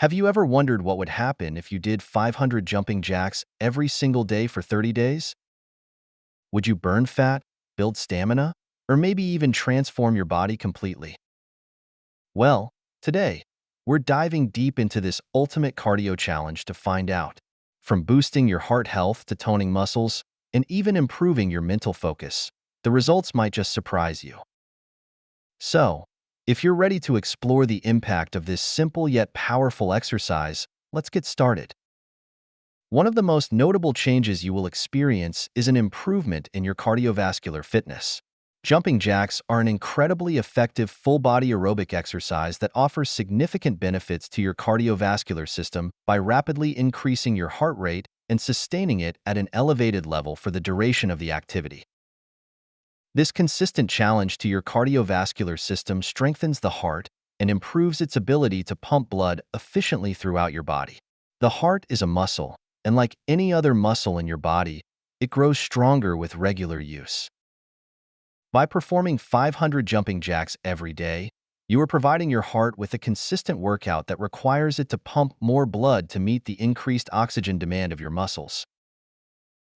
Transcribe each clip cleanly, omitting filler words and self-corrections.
Have you ever wondered what would happen if you did 500 jumping jacks every single day for 30 days? Would you burn fat, build stamina, or maybe even transform your body completely? Well, today, we're diving deep into this ultimate cardio challenge to find out. From boosting your heart health to toning muscles, and even improving your mental focus, the results might just surprise you. So, if you're ready to explore the impact of this simple yet powerful exercise, let's get started. One of the most notable changes you will experience is an improvement in your cardiovascular fitness. Jumping jacks are an incredibly effective full-body aerobic exercise that offers significant benefits to your cardiovascular system by rapidly increasing your heart rate and sustaining it at an elevated level for the duration of the activity. This consistent challenge to your cardiovascular system strengthens the heart and improves its ability to pump blood efficiently throughout your body. The heart is a muscle, and like any other muscle in your body, it grows stronger with regular use. By performing 500 jumping jacks every day, you are providing your heart with a consistent workout that requires it to pump more blood to meet the increased oxygen demand of your muscles.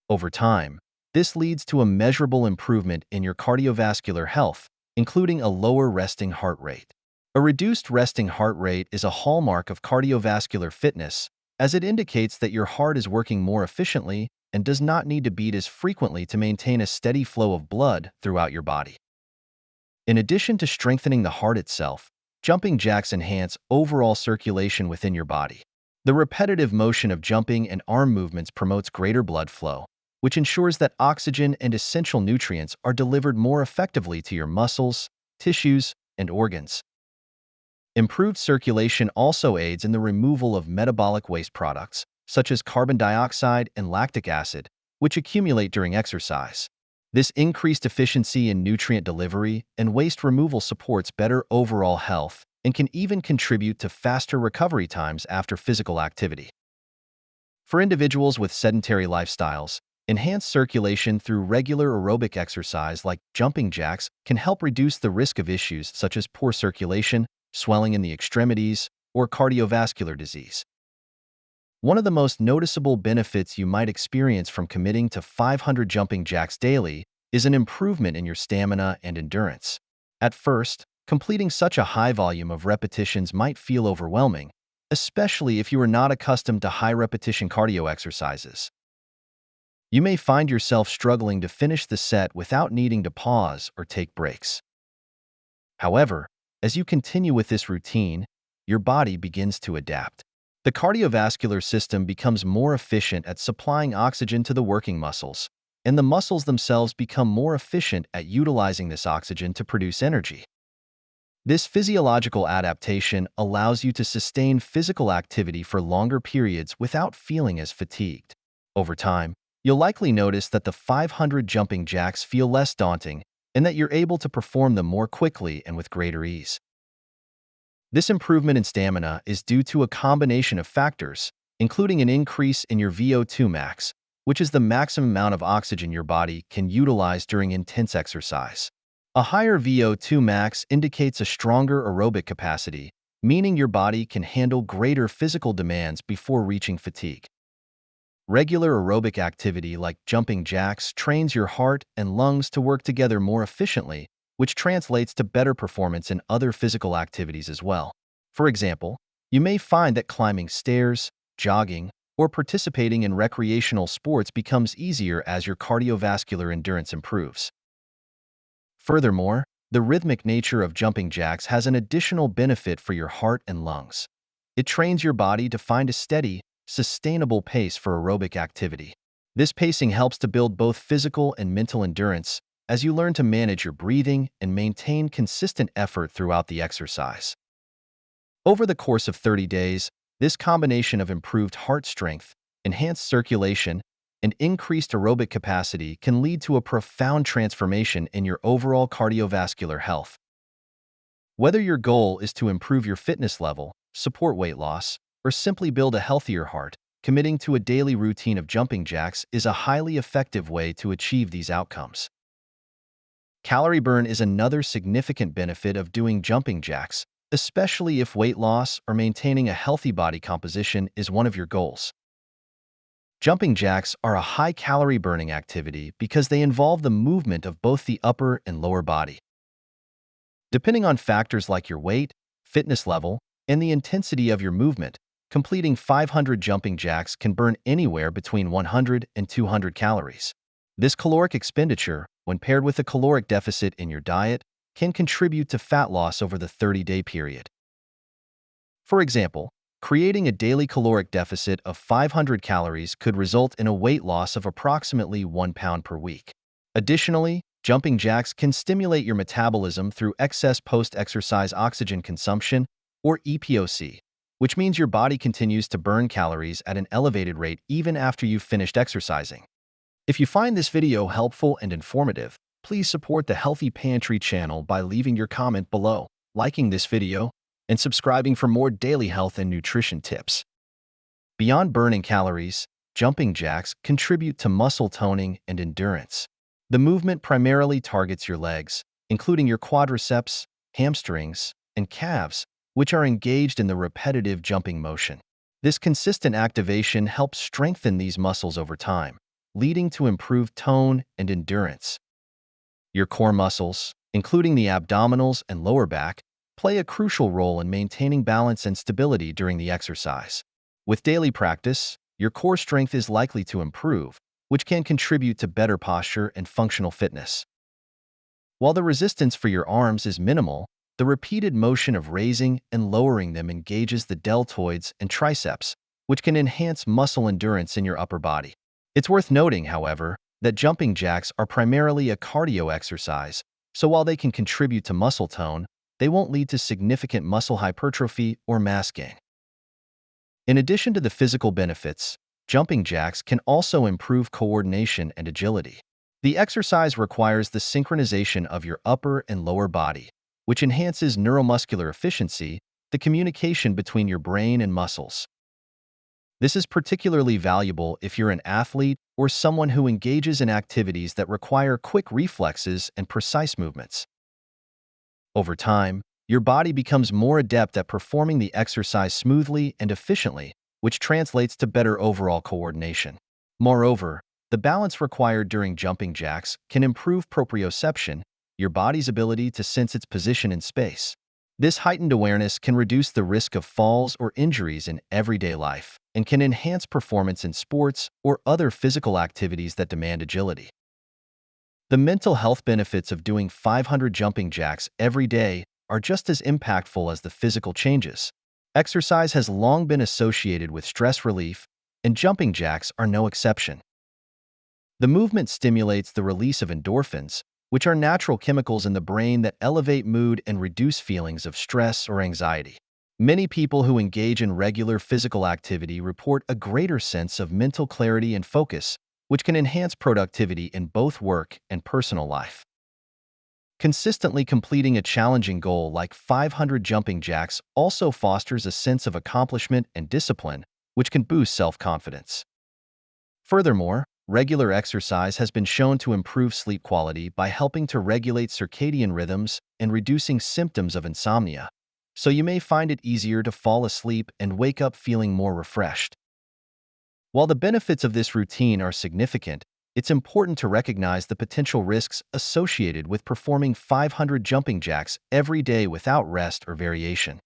Over time, this leads to a measurable improvement in your cardiovascular health, including a lower resting heart rate. A reduced resting heart rate is a hallmark of cardiovascular fitness, as it indicates that your heart is working more efficiently and does not need to beat as frequently to maintain a steady flow of blood throughout your body. In addition to strengthening the heart itself, jumping jacks enhance overall circulation within your body. The repetitive motion of jumping and arm movements promotes greater blood flow, which ensures that oxygen and essential nutrients are delivered more effectively to your muscles, tissues, and organs. Improved circulation also aids in the removal of metabolic waste products, such as carbon dioxide and lactic acid, which accumulate during exercise. This increased efficiency in nutrient delivery and waste removal supports better overall health and can even contribute to faster recovery times after physical activity. For individuals with sedentary lifestyles, enhanced circulation through regular aerobic exercise like jumping jacks can help reduce the risk of issues such as poor circulation, swelling in the extremities, or cardiovascular disease. One of the most noticeable benefits you might experience from committing to 500 jumping jacks daily is an improvement in your stamina and endurance. At first, completing such a high volume of repetitions might feel overwhelming, especially if you are not accustomed to high-repetition cardio exercises. You may find yourself struggling to finish the set without needing to pause or take breaks. However, as you continue with this routine, your body begins to adapt. The cardiovascular system becomes more efficient at supplying oxygen to the working muscles, and the muscles themselves become more efficient at utilizing this oxygen to produce energy. This physiological adaptation allows you to sustain physical activity for longer periods without feeling as fatigued. Over time, you'll likely notice that the 500 jumping jacks feel less daunting and that you're able to perform them more quickly and with greater ease. This improvement in stamina is due to a combination of factors, including an increase in your VO2 max, which is the maximum amount of oxygen your body can utilize during intense exercise. A higher VO2 max indicates a stronger aerobic capacity, meaning your body can handle greater physical demands before reaching fatigue. Regular aerobic activity like jumping jacks trains your heart and lungs to work together more efficiently, which translates to better performance in other physical activities as well. For example, you may find that climbing stairs, jogging, or participating in recreational sports becomes easier as your cardiovascular endurance improves. Furthermore, the rhythmic nature of jumping jacks has an additional benefit for your heart and lungs. It trains your body to find a steady, sustainable pace for aerobic activity. This pacing helps to build both physical and mental endurance as you learn to manage your breathing and maintain consistent effort throughout the exercise. Over the course of 30 days, this combination of improved heart strength, enhanced circulation, and increased aerobic capacity can lead to a profound transformation in your overall cardiovascular health. Whether your goal is to improve your fitness level, support weight loss, or simply build a healthier heart, committing to a daily routine of jumping jacks is a highly effective way to achieve these outcomes. Calorie burn is another significant benefit of doing jumping jacks, especially if weight loss or maintaining a healthy body composition is one of your goals. Jumping jacks are a high-calorie burning activity because they involve the movement of both the upper and lower body. Depending on factors like your weight, fitness level, and the intensity of your movement, completing 500 jumping jacks can burn anywhere between 100 and 200 calories. This caloric expenditure, when paired with a caloric deficit in your diet, can contribute to fat loss over the 30-day period. For example, creating a daily caloric deficit of 500 calories could result in a weight loss of approximately 1 pound per week. Additionally, jumping jacks can stimulate your metabolism through excess post-exercise oxygen consumption, or EPOC, which means your body continues to burn calories at an elevated rate even after you've finished exercising. If you find this video helpful and informative, please support the Healthy Pantry channel by leaving your comment below, liking this video, and subscribing for more daily health and nutrition tips. Beyond burning calories, jumping jacks contribute to muscle toning and endurance. The movement primarily targets your legs, including your quadriceps, hamstrings, and calves, which are engaged in the repetitive jumping motion. This consistent activation helps strengthen these muscles over time, leading to improved tone and endurance. Your core muscles, including the abdominals and lower back, play a crucial role in maintaining balance and stability during the exercise. With daily practice, your core strength is likely to improve, which can contribute to better posture and functional fitness. While the resistance for your arms is minimal, the repeated motion of raising and lowering them engages the deltoids and triceps, which can enhance muscle endurance in your upper body. It's worth noting, however, that jumping jacks are primarily a cardio exercise, so while they can contribute to muscle tone, they won't lead to significant muscle hypertrophy or mass gain. In addition to the physical benefits, jumping jacks can also improve coordination and agility. The exercise requires the synchronization of your upper and lower body, which enhances neuromuscular efficiency, the communication between your brain and muscles. This is particularly valuable if you're an athlete or someone who engages in activities that require quick reflexes and precise movements. Over time, your body becomes more adept at performing the exercise smoothly and efficiently, which translates to better overall coordination. Moreover, the balance required during jumping jacks can improve proprioception, your body's ability to sense its position in space. This heightened awareness can reduce the risk of falls or injuries in everyday life and can enhance performance in sports or other physical activities that demand agility. The mental health benefits of doing 500 jumping jacks every day are just as impactful as the physical changes. Exercise has long been associated with stress relief, and jumping jacks are no exception. The movement stimulates the release of endorphins, which are natural chemicals in the brain that elevate mood and reduce feelings of stress or anxiety. Many people who engage in regular physical activity report a greater sense of mental clarity and focus, which can enhance productivity in both work and personal life. Consistently completing a challenging goal like 500 jumping jacks also fosters a sense of accomplishment and discipline, which can boost self-confidence. Furthermore, regular exercise has been shown to improve sleep quality by helping to regulate circadian rhythms and reducing symptoms of insomnia, so you may find it easier to fall asleep and wake up feeling more refreshed. While the benefits of this routine are significant, it's important to recognize the potential risks associated with performing 500 jumping jacks every day without rest or variation.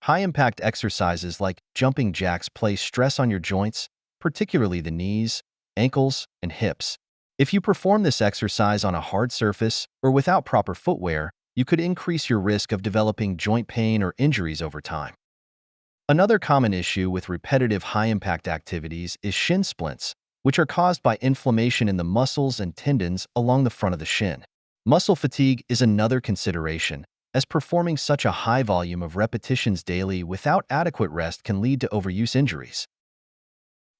High-impact exercises like jumping jacks place stress on your joints, particularly the knees, ankles, and hips. If you perform this exercise on a hard surface or without proper footwear, you could increase your risk of developing joint pain or injuries over time. Another common issue with repetitive high-impact activities is shin splints, which are caused by inflammation in the muscles and tendons along the front of the shin. Muscle fatigue is another consideration, as performing such a high volume of repetitions daily without adequate rest can lead to overuse injuries.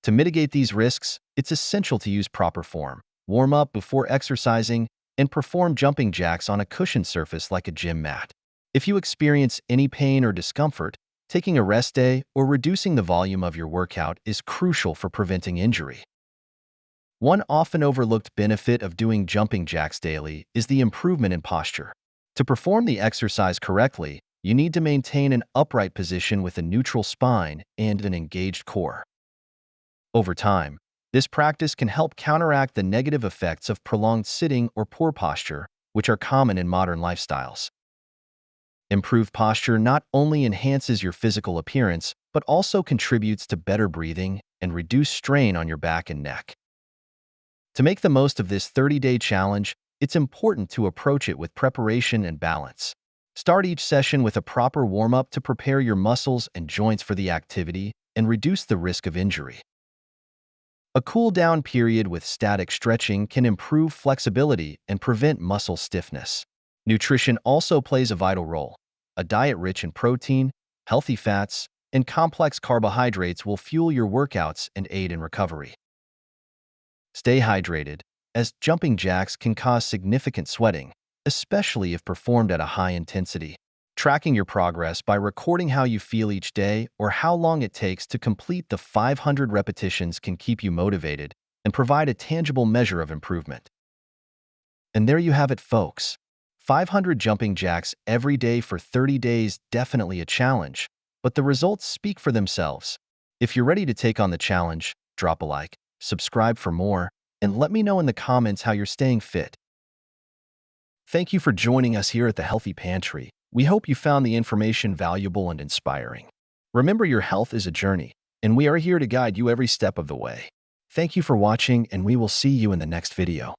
To mitigate these risks, it's essential to use proper form, warm up before exercising, and perform jumping jacks on a cushioned surface like a gym mat. If you experience any pain or discomfort, taking a rest day or reducing the volume of your workout is crucial for preventing injury. One often overlooked benefit of doing jumping jacks daily is the improvement in posture. To perform the exercise correctly, You need to maintain an upright position with a neutral spine and an engaged core. Over time, this practice can help counteract the negative effects of prolonged sitting or poor posture, which are common in modern lifestyles. Improved posture not only enhances your physical appearance, but also contributes to better breathing and reduced strain on your back and neck. To make the most of this 30-day challenge, it's important to approach it with preparation and balance. Start each session with a proper warm-up to prepare your muscles and joints for the activity and reduce the risk of injury. A cool-down period with static stretching can improve flexibility and prevent muscle stiffness. Nutrition also plays a vital role. A diet rich in protein, healthy fats, and complex carbohydrates will fuel your workouts and aid in recovery. Stay hydrated, as jumping jacks can cause significant sweating, especially if performed at a high intensity. Tracking your progress by recording how you feel each day or how long it takes to complete the 500 repetitions can keep you motivated and provide a tangible measure of improvement. And there you have it, folks. 500 jumping jacks every day for 30 days, definitely a challenge, but the results speak for themselves. If you're ready to take on the challenge, drop a like, subscribe for more, and let me know in the comments how you're staying fit. Thank you for joining us here at the Healthy Pantry. We hope you found the information valuable and inspiring. Remember, your health is a journey, and we are here to guide you every step of the way. Thank you for watching, and we will see you in the next video.